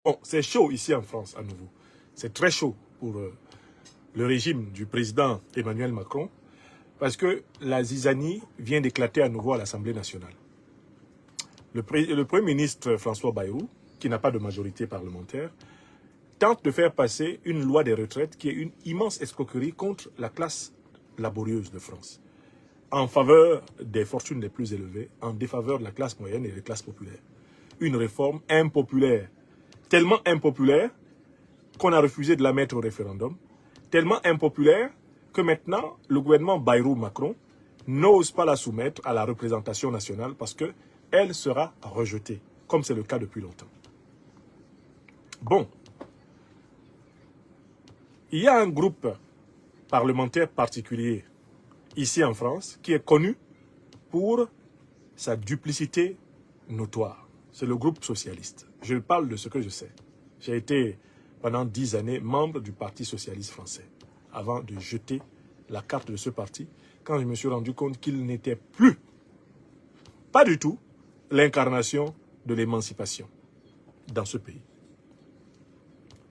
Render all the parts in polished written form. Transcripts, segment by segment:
Bon, c'est chaud ici en France à nouveau. C'est très chaud pour le régime du président Emmanuel Macron parce que la zizanie vient d'éclater à nouveau à l'Assemblée nationale. Le Premier ministre François Bayrou, qui n'a pas de majorité parlementaire, tente de faire passer une loi des retraites qui est une immense escroquerie contre la classe laborieuse de France, en faveur des fortunes les plus élevées, en défaveur de la classe moyenne et des classes populaires. Une réforme impopulaire, tellement impopulaire qu'on a refusé de la mettre au référendum, tellement impopulaire que maintenant, le gouvernement Bayrou-Macron n'ose pas la soumettre à la représentation nationale parce qu'elle sera rejetée, comme c'est le cas depuis longtemps. Bon, il y a un groupe parlementaire particulier ici en France qui est connu pour sa duplicité notoire. C'est le groupe socialiste. Je parle de ce que je sais. J'ai été pendant 10 années membre du Parti socialiste français avant de jeter la carte de ce parti quand je me suis rendu compte qu'il n'était plus, pas du tout, l'incarnation de l'émancipation dans ce pays.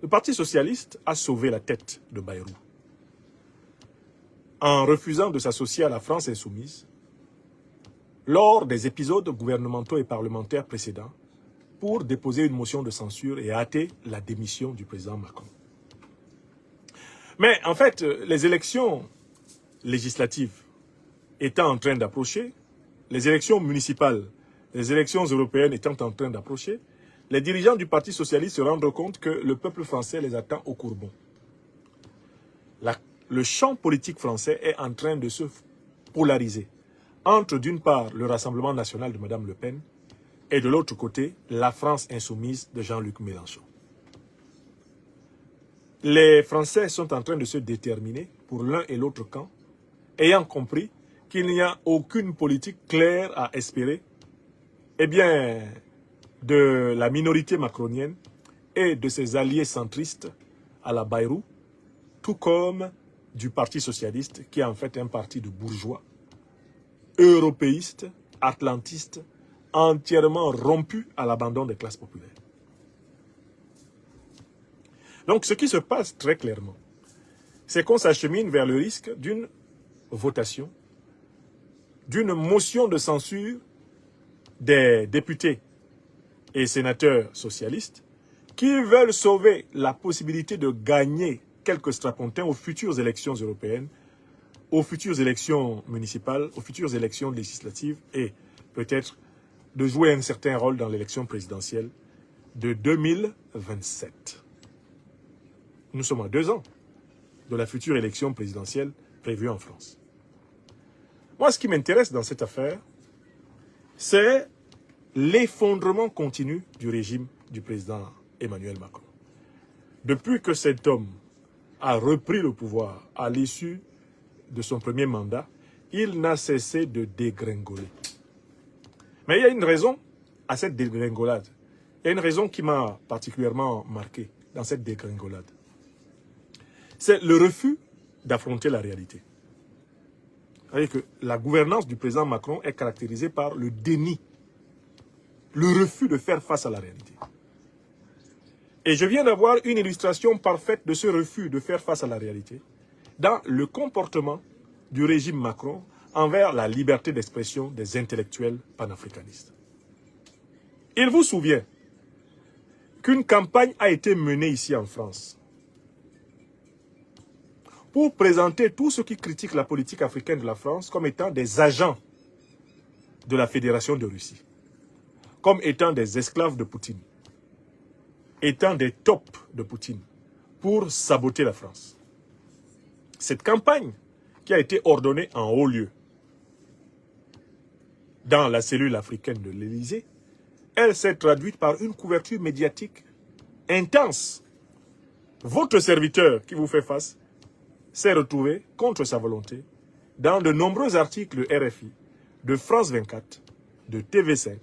Le Parti socialiste a sauvé la tête de Bayrou en refusant de s'associer à la France insoumise lors des épisodes gouvernementaux et parlementaires précédents pour déposer une motion de censure et hâter la démission du président Macron. Mais en fait, les élections législatives étant en train d'approcher, les élections municipales, les élections européennes étant en train d'approcher, les dirigeants du Parti socialiste se rendent compte que le peuple français les attend au courbon. Le champ politique français est en train de se polariser entre, d'une part, le Rassemblement national de Mme Le Pen et de l'autre côté, la France insoumise de Jean-Luc Mélenchon. Les Français sont en train de se déterminer pour l'un et l'autre camp, ayant compris qu'il n'y a aucune politique claire à espérer, eh bien, de la minorité macronienne et de ses alliés centristes à la Bayrou, tout comme du Parti socialiste, qui est en fait un parti de bourgeois, européiste, atlantiste, entièrement rompu à l'abandon des classes populaires. Donc ce qui se passe très clairement, c'est qu'on s'achemine vers le risque d'une votation, d'une motion de censure des députés et sénateurs socialistes qui veulent sauver la possibilité de gagner quelques strapontins aux futures élections européennes, aux futures élections municipales, aux futures élections législatives et peut-être de jouer un certain rôle dans l'élection présidentielle de 2027. Nous sommes à 2 ans de la future élection présidentielle prévue en France. Moi, ce qui m'intéresse dans cette affaire, c'est l'effondrement continu du régime du président Emmanuel Macron. Depuis que cet homme a repris le pouvoir à l'issue de son premier mandat, il n'a cessé de dégringoler. Mais il y a une raison à cette dégringolade. Il y a une raison qui m'a particulièrement marqué dans cette dégringolade. C'est le refus d'affronter la réalité. C'est-à-dire que la gouvernance du président Macron est caractérisée par le déni, le refus de faire face à la réalité. Et je viens d'avoir une illustration parfaite de ce refus de faire face à la réalité dans le comportement du régime Macron envers la liberté d'expression des intellectuels panafricanistes. Il vous souvient qu'une campagne a été menée ici en France pour présenter tous ceux qui critiquent la politique africaine de la France comme étant des agents de la Fédération de Russie, comme étant des esclaves de Poutine, étant des tops de Poutine, pour saboter la France. Cette campagne, qui a été ordonnée en haut lieu dans la cellule africaine de l'Élysée, elle s'est traduite par une couverture médiatique intense. Votre serviteur qui vous fait face s'est retrouvé, contre sa volonté, dans de nombreux articles de RFI, de France 24, de TV5,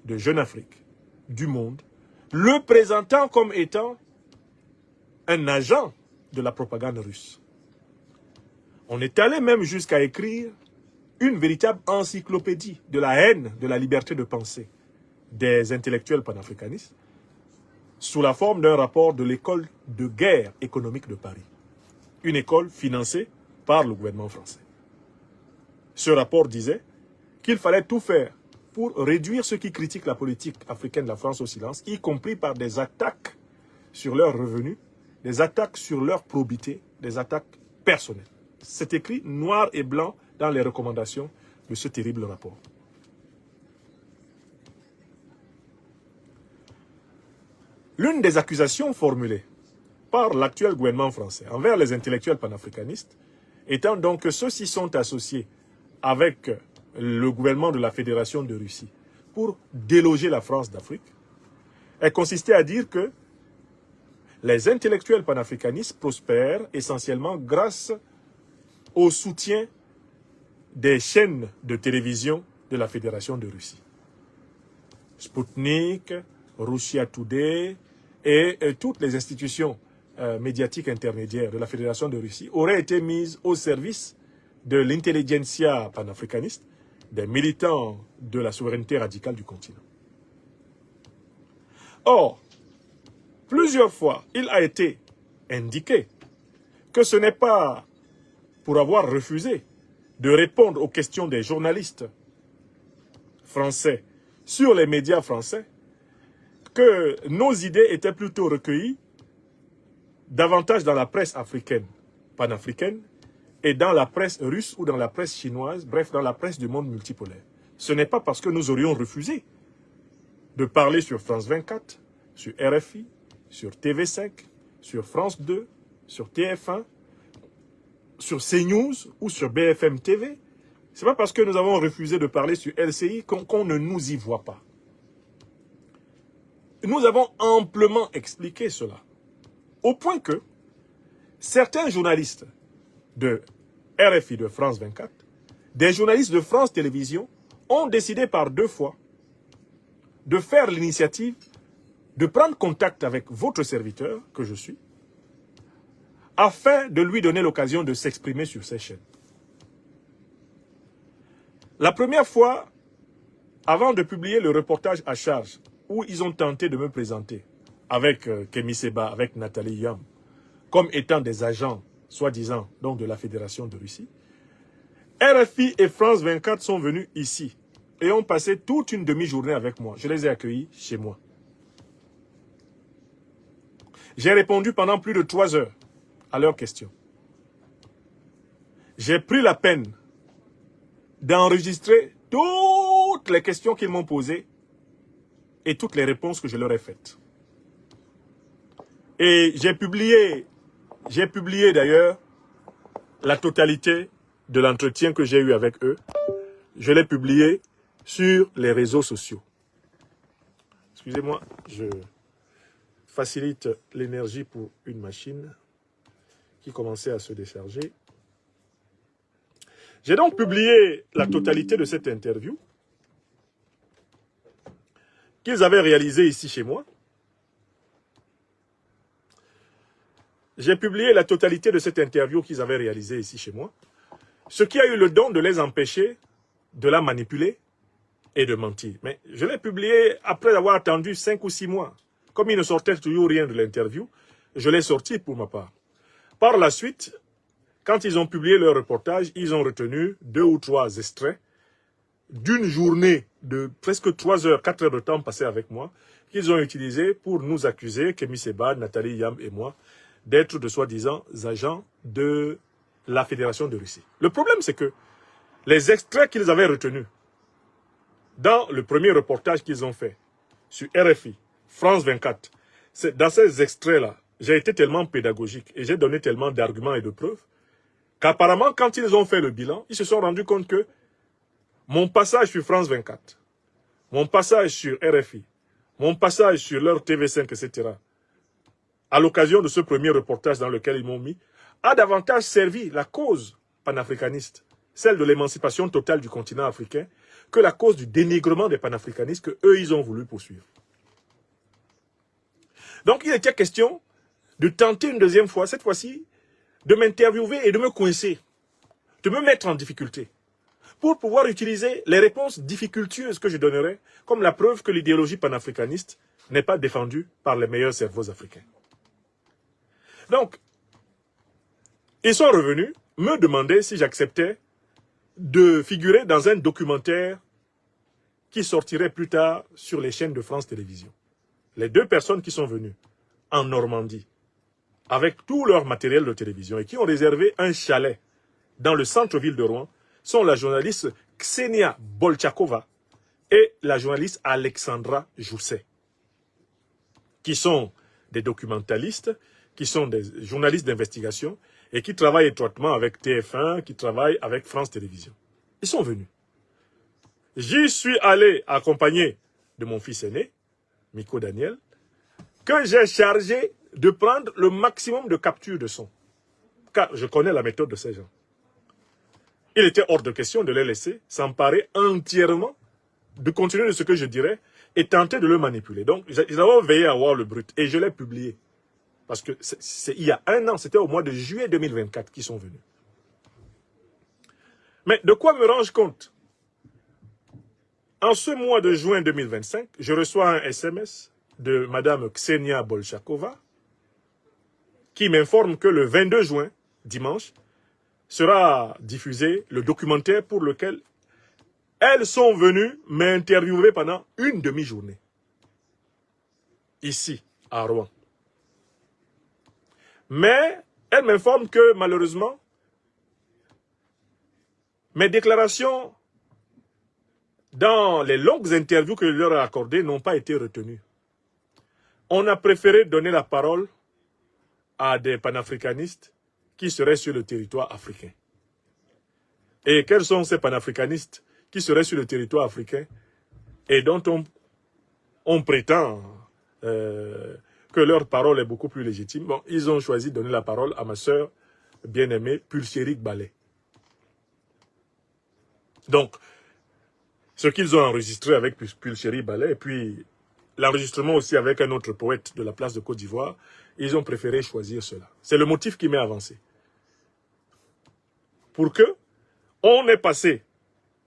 de Jeune Afrique, du Monde, le présentant comme étant un agent de la propagande russe. On est allé même jusqu'à écrire une véritable encyclopédie de la haine de la liberté de pensée des intellectuels panafricanistes sous la forme d'un rapport de l'école de guerre économique de Paris, une école financée par le gouvernement français. Ce rapport disait qu'il fallait tout faire pour réduire ceux qui critiquent la politique africaine de la France au silence, y compris par des attaques sur leurs revenus, des attaques sur leur probité, des attaques personnelles. C'est écrit noir et blanc dans les recommandations de ce terrible rapport. L'une des accusations formulées par l'actuel gouvernement français envers les intellectuels panafricanistes étant donc que ceux-ci sont associés avec le gouvernement de la Fédération de Russie pour déloger la France d'Afrique, elle consistait à dire que les intellectuels panafricanistes prospèrent essentiellement grâce au soutien des chaînes de télévision de la Fédération de Russie. Sputnik, Russia Today et toutes les institutions médiatiques intermédiaires de la Fédération de Russie auraient été mises au service de l'intelligentsia panafricaniste, des militants de la souveraineté radicale du continent. Or, plusieurs fois, il a été indiqué que ce n'est pas pour avoir refusé de répondre aux questions des journalistes français sur les médias français que nos idées étaient plutôt recueillies davantage dans la presse africaine, panafricaine, et dans la presse russe ou dans la presse chinoise, bref, dans la presse du monde multipolaire. Ce n'est pas parce que nous aurions refusé de parler sur France 24, sur RFI, sur TV5, sur France 2, sur TF1, sur CNews ou sur BFM TV. Ce n'est pas parce que nous avons refusé de parler sur LCI qu'on ne nous y voit pas. Nous avons amplement expliqué cela. Au point que certains journalistes de RFI, de France 24, des journalistes de France Télévisions ont décidé par 2 fois de faire l'initiative de prendre contact avec votre serviteur, que je suis, afin de lui donner l'occasion de s'exprimer sur ces chaînes. La première fois, avant de publier le reportage à charge, où ils ont tenté de me présenter avec Kémy Séba, avec Nathalie Yam, comme étant des agents, soi-disant, donc de la Fédération de Russie, RFI et France 24 sont venus ici et ont passé toute une demi-journée avec moi. Je les ai accueillis chez moi. J'ai répondu pendant plus de 3 heures à leurs questions. J'ai pris la peine d'enregistrer toutes les questions qu'ils m'ont posées et toutes les réponses que je leur ai faites. Et j'ai publié d'ailleurs la totalité de l'entretien que j'ai eu avec eux. Je l'ai publié sur les réseaux sociaux. Excusez-moi, je facilite l'énergie pour une machine qui commençait à se décharger. J'ai donc publié la totalité de cette interview qu'ils avaient réalisée ici chez moi. J'ai publié la totalité de cette interview qu'ils avaient réalisée ici chez moi, ce qui a eu le don de les empêcher de la manipuler et de mentir. Mais je l'ai publié après avoir attendu 5 ou 6 mois. Comme il ne sortait toujours rien de l'interview, je l'ai sorti pour ma part. Par la suite, quand ils ont publié leur reportage, ils ont retenu 2 ou 3 extraits d'une journée de presque 3 heures, 4 heures de temps passé avec moi, qu'ils ont utilisé pour nous accuser, Kémy Séba, Nathalie Yam et moi, d'être de soi-disant agents de la Fédération de Russie. Le problème, c'est que les extraits qu'ils avaient retenus dans le premier reportage qu'ils ont fait sur RFI, France 24, dans ces extraits-là, j'ai été tellement pédagogique et j'ai donné tellement d'arguments et de preuves qu'apparemment, quand ils ont fait le bilan, ils se sont rendus compte que mon passage sur France 24, mon passage sur RFI, mon passage sur leur TV5, etc., à l'occasion de ce premier reportage dans lequel ils m'ont mis, a davantage servi la cause panafricaniste, celle de l'émancipation totale du continent africain, que la cause du dénigrement des panafricanistes que eux ils ont voulu poursuivre. Donc il était question de tenter une deuxième fois, cette fois-ci, de m'interviewer et de me coincer, de me mettre en difficulté, pour pouvoir utiliser les réponses difficultueuses que je donnerai comme la preuve que l'idéologie panafricaniste n'est pas défendue par les meilleurs cerveaux africains. Donc, ils sont revenus me demander si j'acceptais de figurer dans un documentaire qui sortirait plus tard sur les chaînes de France Télévisions. Les deux personnes qui sont venues en Normandie avec tout leur matériel de télévision et qui ont réservé un chalet dans le centre-ville de Rouen sont la journaliste Ksenia Bolchakova et la journaliste Alexandra Jousset, qui sont des documentalistes, qui sont des journalistes d'investigation et qui travaillent étroitement avec TF1, qui travaillent avec France Télévisions. Ils sont venus. J'y suis allé accompagné de mon fils aîné, Miko Daniel, que j'ai chargé de prendre le maximum de captures de son. Car je connais la méthode de ces gens. Il était hors de question de les laisser s'emparer entièrement du contenu de ce que je dirais et tenter de le manipuler. Donc, ils avaient veillé à voir le brut et je l'ai publié. Parce que il y a un an, c'était au mois de juillet 2024 qu'ils sont venus. Mais de quoi me rends-je compte? En ce mois de juin 2025, je reçois un SMS de Mme Ksenia Bolchakova qui m'informe que le 22 juin, dimanche, sera diffusé le documentaire pour lequel elles sont venues m'interviewer pendant une demi-journée. Ici, à Rouen. Mais elle m'informe que malheureusement, mes déclarations dans les longues interviews que je leur ai accordées n'ont pas été retenues. On a préféré donner la parole à des panafricanistes qui seraient sur le territoire africain. Et quels sont ces panafricanistes qui seraient sur le territoire africain et dont on prétend que leur parole est beaucoup plus légitime? Bon, ils ont choisi de donner la parole à ma sœur bien-aimée, Pulchérik Ballet. Donc, ce qu'ils ont enregistré avec Pulchérik Ballet, et puis l'enregistrement aussi avec un autre poète de la place de Côte d'Ivoire, ils ont préféré choisir cela. C'est le motif qui m'est avancé. Pour que on ait passé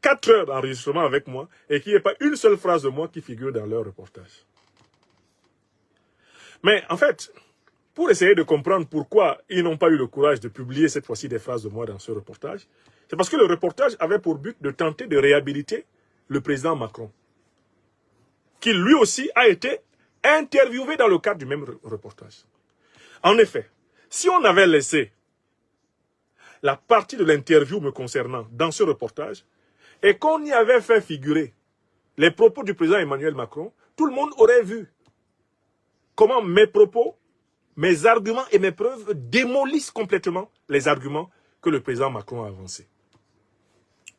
4 heures d'enregistrement avec moi et qu'il n'y ait pas une seule phrase de moi qui figure dans leur reportage. Mais en fait, pour essayer de comprendre pourquoi ils n'ont pas eu le courage de publier cette fois-ci des phrases de moi dans ce reportage, c'est parce que le reportage avait pour but de tenter de réhabiliter le président Macron, qui lui aussi a été interviewé dans le cadre du même reportage. En effet, si on avait laissé la partie de l'interview me concernant dans ce reportage et qu'on y avait fait figurer les propos du président Emmanuel Macron, tout le monde aurait vu comment mes propos, mes arguments et mes preuves démolissent complètement les arguments que le président Macron a avancés.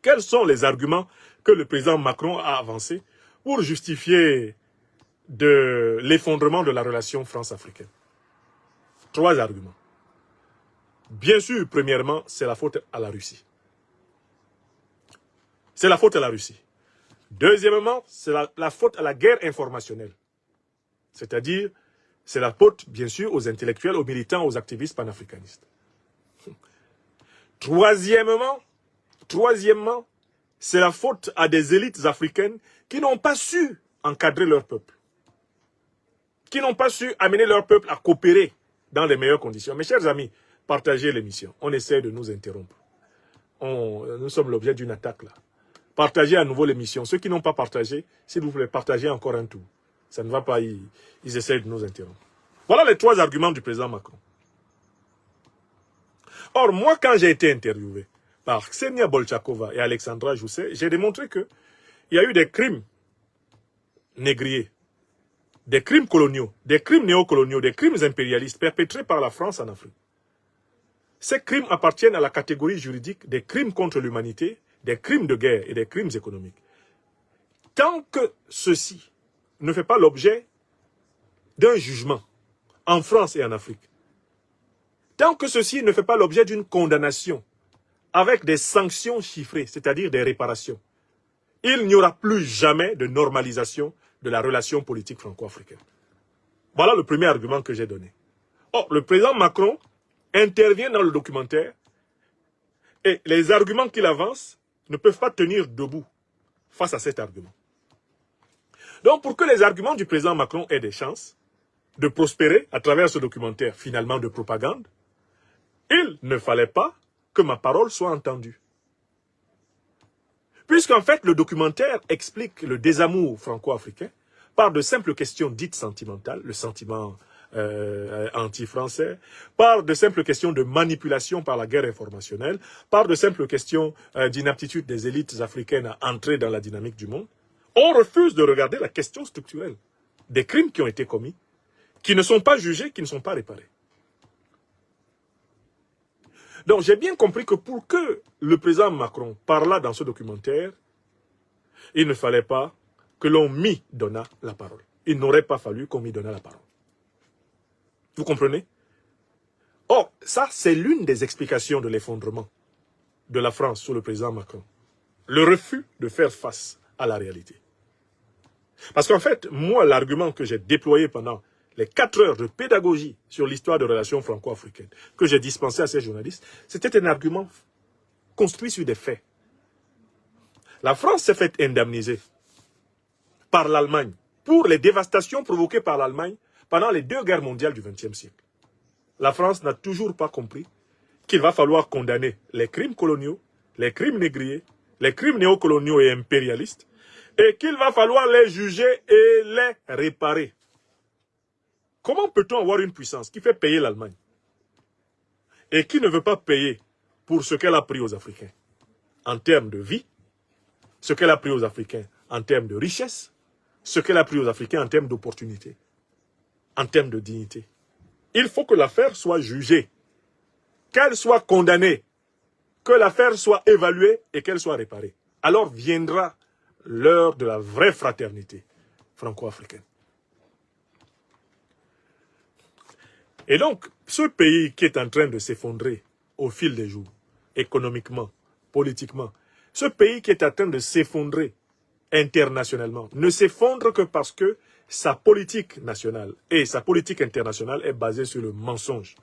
Quels sont les arguments que le président Macron a avancés pour justifier de l'effondrement de la relation France-africaine? 3 arguments. Bien sûr, premièrement, c'est la faute à la Russie. C'est la faute à la Russie. Deuxièmement, c'est la faute à la guerre informationnelle. C'est-à-dire, c'est la faute, bien sûr, aux intellectuels, aux militants, aux activistes panafricanistes. Troisièmement, c'est la faute à des élites africaines qui n'ont pas su encadrer leur peuple. Qui n'ont pas su amener leur peuple à coopérer dans les meilleures conditions. Mes chers amis, partagez l'émission. On essaie de nous interrompre. Nous sommes l'objet d'une attaque là. Partagez à nouveau l'émission. Ceux qui n'ont pas partagé, s'il vous plaît, partagez encore un tour. Ça ne va pas, ils essaient de nous interrompre. Voilà les 3 arguments du président Macron. Or, moi, quand j'ai été interviewé par Ksenia Bolchakova et Alexandra Jousset, j'ai démontré qu'il y a eu des crimes négriers, des crimes coloniaux, des crimes néocoloniaux, des crimes impérialistes perpétrés par la France en Afrique. Ces crimes appartiennent à la catégorie juridique des crimes contre l'humanité, des crimes de guerre et des crimes économiques. Tant que ceci ne fait pas l'objet d'un jugement en France et en Afrique, tant que ceci ne fait pas l'objet d'une condamnation avec des sanctions chiffrées, c'est-à-dire des réparations, il n'y aura plus jamais de normalisation de la relation politique franco-africaine. Voilà le premier argument que j'ai donné. Or, le président Macron intervient dans le documentaire et les arguments qu'il avance ne peuvent pas tenir debout face à cet argument. Donc, pour que les arguments du président Macron aient des chances de prospérer à travers ce documentaire finalement de propagande, il ne fallait pas que ma parole soit entendue. Puisqu'en fait, le documentaire explique le désamour franco-africain par de simples questions dites sentimentales, le sentiment anti-français, par de simples questions de manipulation par la guerre informationnelle, par de simples questions d'inaptitude des élites africaines à entrer dans la dynamique du monde, on refuse de regarder la question structurelle des crimes qui ont été commis, qui ne sont pas jugés, qui ne sont pas réparés. Donc j'ai bien compris que pour que le président Macron parlât dans ce documentaire, il ne fallait pas que l'on m'y donnât la parole. Il n'aurait pas fallu qu'on m'y donnât la parole. Vous comprenez? Or, ça, c'est l'une des explications de l'effondrement de la France sous le président Macron. Le refus de faire face à la réalité. Parce qu'en fait, moi, l'argument que j'ai déployé pendant les 4 heures de pédagogie sur l'histoire de relations franco-africaines que j'ai dispensé à ces journalistes, c'était un argument construit sur des faits. La France s'est fait indemniser par l'Allemagne pour les dévastations provoquées par l'Allemagne pendant les 2 guerres mondiales du XXe siècle. La France n'a toujours pas compris qu'il va falloir condamner les crimes coloniaux, les crimes négriers, les crimes néocoloniaux et impérialistes, et qu'il va falloir les juger et les réparer. Comment peut-on avoir une puissance qui fait payer l'Allemagne et qui ne veut pas payer pour ce qu'elle a pris aux Africains en termes de vie, ce qu'elle a pris aux Africains en termes de richesse, ce qu'elle a pris aux Africains en termes d'opportunité, en termes de dignité? Il faut que l'affaire soit jugée, qu'elle soit condamnée, que l'affaire soit évaluée et qu'elle soit réparée. Alors viendra l'heure de la vraie fraternité franco-africaine. Et donc, ce pays qui est en train de s'effondrer au fil des jours, économiquement, politiquement, ce pays qui est en train de s'effondrer internationalement, ne s'effondre que parce que sa politique nationale et sa politique internationale est basée sur le mensonge.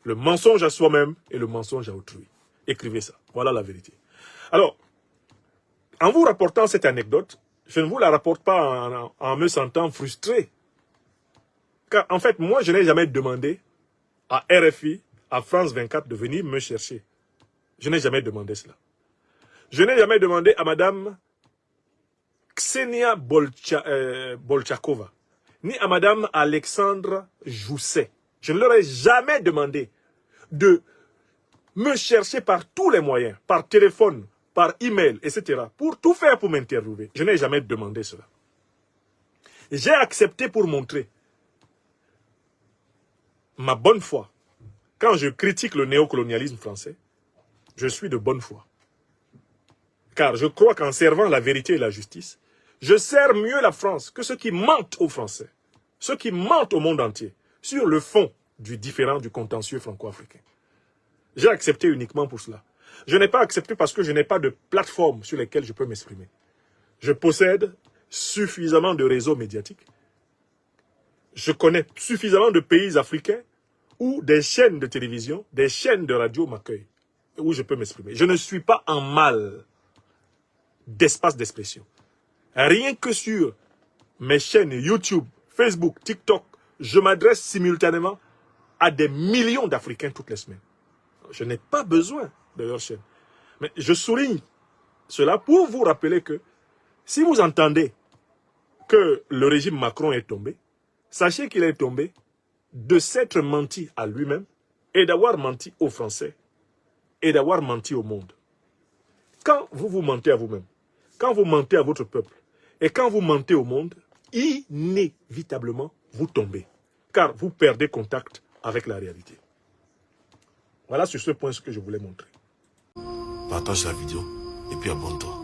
Le mensonge à soi-même et le mensonge à autrui. Écrivez ça, voilà la vérité. Alors, en vous rapportant cette anecdote, je ne vous la rapporte pas en me sentant frustré. Car en fait, moi, je n'ai jamais demandé à RFI, à France 24 de venir me chercher. Je n'ai jamais demandé cela. Je n'ai jamais demandé à Madame Ksenia Bolchakova, ni à Madame Alexandre Jousset. Je ne leur ai jamais demandé de me chercher par tous les moyens, par téléphone, par email, etc., pour tout faire pour m'interviewer. Je n'ai jamais demandé cela. J'ai accepté pour montrer ma bonne foi. Quand je critique le néocolonialisme français, je suis de bonne foi. Car je crois qu'en servant la vérité et la justice, je sers mieux la France que ceux qui mentent aux Français, ceux qui mentent au monde entier, sur le fond du différend du contentieux franco-africain. J'ai accepté uniquement pour cela. Je n'ai pas accepté parce que je n'ai pas de plateforme sur lesquelles je peux m'exprimer. Je possède suffisamment de réseaux médiatiques. Je connais suffisamment de pays africains où des chaînes de télévision, des chaînes de radio m'accueillent, où je peux m'exprimer. Je ne suis pas en mal d'espace d'expression. Rien que sur mes chaînes YouTube, Facebook, TikTok, je m'adresse simultanément à des millions d'Africains toutes les semaines. Je n'ai pas besoin de leur chaîne. Mais je souligne cela pour vous rappeler que si vous entendez que le régime Macron est tombé, sachez qu'il est tombé de s'être menti à lui-même et d'avoir menti aux Français et d'avoir menti au monde. Quand vous vous mentez à vous-même, quand vous mentez à votre peuple et quand vous mentez au monde, inévitablement, vous tombez. Car vous perdez contact avec la réalité. Voilà sur ce point ce que je voulais montrer. Partage la vidéo et puis abonne-toi.